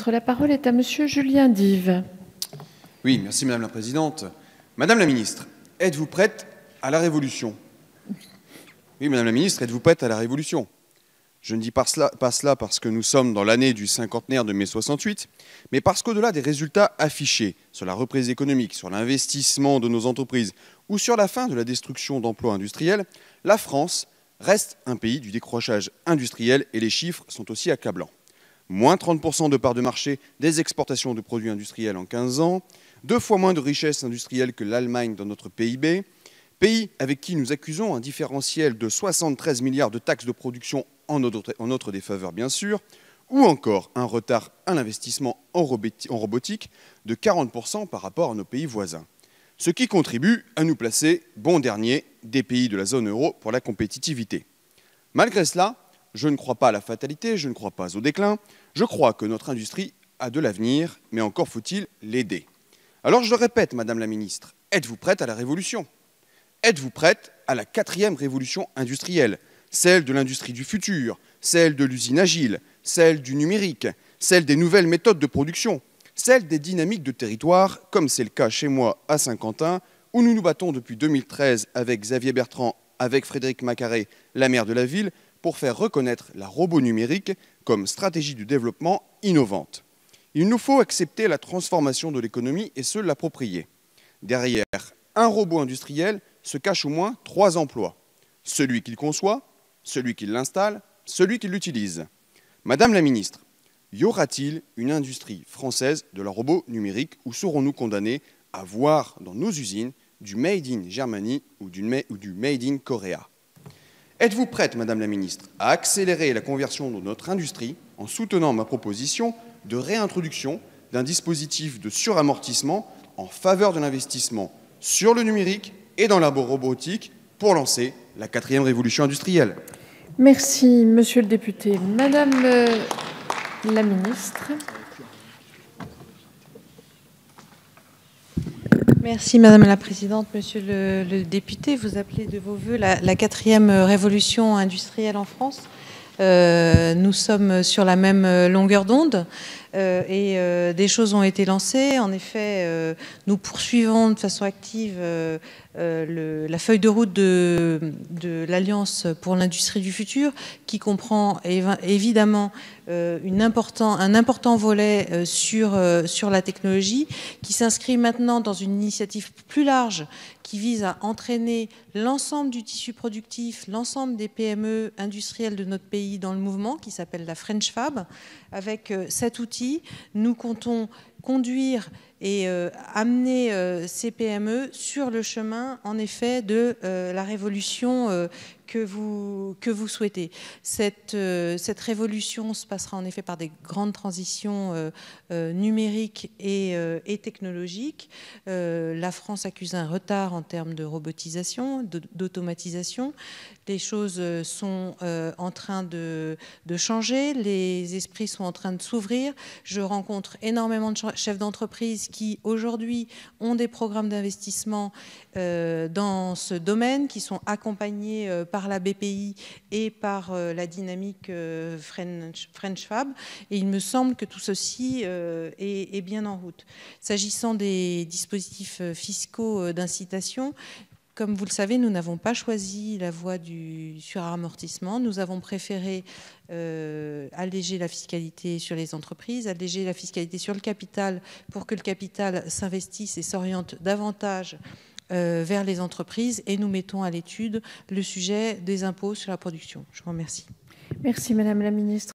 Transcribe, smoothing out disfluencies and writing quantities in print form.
ministre. La parole est à Monsieur Julien Dive. Oui, merci Madame la Présidente. Madame la Ministre, êtes-vous prête à la révolution? Oui, Madame la Ministre, êtes-vous prête à la révolution? Je ne dis pas cela parce que nous sommes dans l'année du cinquantenaire de mai 68, mais parce qu'au-delà des résultats affichés sur la reprise économique, sur l'investissement de nos entreprises ou sur la fin de la destruction d'emplois industriels, la France reste un pays du décrochage industriel et les chiffres sont aussi accablants. Moins 30% de part de marché des exportations de produits industriels en 15 ans, 2 fois moins de richesse industrielle que l'Allemagne dans notre PIB, pays avec qui nous accusons un différentiel de 73 milliards de taxes de production en notre défaveur bien sûr, ou encore un retard à l'investissement en robotique de 40% par rapport à nos pays voisins. Ce qui contribue à nous placer bon dernier des pays de la zone euro pour la compétitivité. Malgré cela, je ne crois pas à la fatalité, je ne crois pas au déclin, je crois que notre industrie a de l'avenir, mais encore faut-il l'aider. Alors je le répète, Madame la Ministre, êtes-vous prête à la révolution? Êtes-vous prête à la 4e révolution industrielle, celle de l'industrie du futur, celle de l'usine agile, celle du numérique, celle des nouvelles méthodes de production, celle des dynamiques de territoire, comme c'est le cas chez moi à Saint-Quentin, où nous nous battons depuis 2013 avec Xavier Bertrand, avec Frédéric Macaré, la maire de la ville, pour faire reconnaître la robot numérique comme stratégie de développement innovante. Il nous faut accepter la transformation de l'économie et se l'approprier. Derrière un robot industriel se cachent au moins 3 emplois. Celui qui le conçoit, celui qui l'installe, celui qui l'utilise. Madame la Ministre, y aura-t-il une industrie française de la robot numérique ou serons-nous condamnés à voir dans nos usines du Made in Germany ou du Made in Korea? Êtes-vous prête, Madame la Ministre, à accélérer la conversion de notre industrie en soutenant ma proposition de réintroduction d'un dispositif de suramortissement en faveur de l'investissement sur le numérique et dans la robotique pour lancer la 4e révolution industrielle? Merci, Monsieur le député. Madame la ministre. Merci Madame la Présidente. Monsieur le député, vous appelez de vos voeux la 4e révolution industrielle en France. Nous sommes sur la même longueur d'onde et des choses ont été lancées. En effet, nous poursuivons de façon active la feuille de route de l'Alliance pour l'industrie du futur, qui comprend évidemment un important volet sur la technologie, qui s'inscrit maintenant dans une initiative plus large qui vise à entraîner l'ensemble du tissu productif, l'ensemble des PME industrielles de notre pays dans le mouvement, qui s'appelle la French Fab. Avec cet outil, nous comptons conduire et amener ces PME sur le chemin, en effet, de la révolution que vous souhaitez. Cette révolution se passera en effet par des grandes transitions numériques et technologiques. La France accuse un retard en termes de robotisation, d'automatisation. Les choses sont en train de changer, les esprits sont en train de s'ouvrir. Je rencontre énormément de chefs d'entreprise qui, aujourd'hui, ont des programmes d'investissement dans ce domaine, qui sont accompagnés par la BPI et par la dynamique French Fab. Et il me semble que tout ceci est bien en route. S'agissant des dispositifs fiscaux d'incitation, comme vous le savez, nous n'avons pas choisi la voie du suramortissement. Nous avons préféré alléger la fiscalité sur les entreprises, alléger la fiscalité sur le capital pour que le capital s'investisse et s'oriente davantage vers les entreprises. Et nous mettons à l'étude le sujet des impôts sur la production. Je vous remercie. Merci, Madame la Ministre.